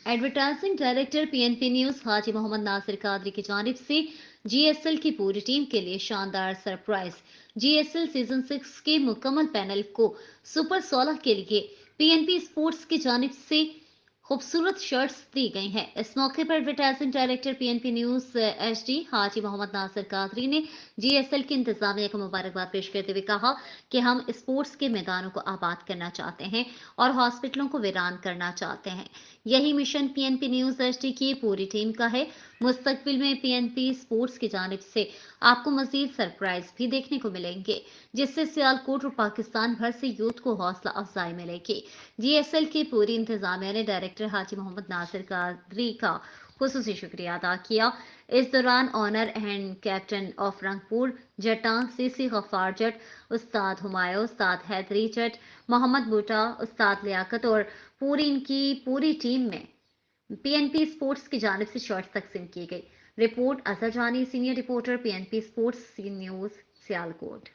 Advertising director PNP news हाजी मोहम्मद नासिर कादरी की जानिब से जीएसएल की पूरी टीम के लिए शानदार सरप्राइज। जीएसएल सीजन 6 के मुकम्मल पैनल को सुपर 16 के लिए पीएनपी स्पोर्ट्स की जानिब से खूबसूरत शर्ट्स दी गई हैं। इस मौके पर advertising director PNP news HD Haji Mohammad Nasir Qadri ने जीएसएल की इंतजामिया को मुबारकबाद पेश करते हुए कहा कि हम स्पोर्ट्स के मैदानों को आबाद करना चाहते हैं और हॉस्पिटलों को वीरान करना चाहते हैं। यही मिशन पीएनपी न्यूज एचडी की पूरी टीम का है। मुस्तकबिल में पीएनपी स्पोर्ट्स की जानिब से आपको मजीद सरप्राइज भी देखने को मिलेंगे, जिससे सियालकोट और पाकिस्तान भर से यूथ को हौसला अफजाई मिलेगी। जीएसएल की पूरी इंतजामिया ने डायरेक्टर हाजी मोहम्मद नासिर कादरी का खुसूसी शुक्रिया अदा किया। इस दौरान owner and captain of Rangpur Jata CC Gaffar जट, उस्ताद हुमायूं, उस्ताद हैदरी जट, मोहम्मद बूटा, उस्ताद लियाकत और पूरी इनकी पूरी टीम में पीएनपी स्पोर्ट्स की जानिब से शर्ट्स तकसीम की गई। रिपोर्ट अजहर जानी, senior reporter PNP sports news, Sialkot.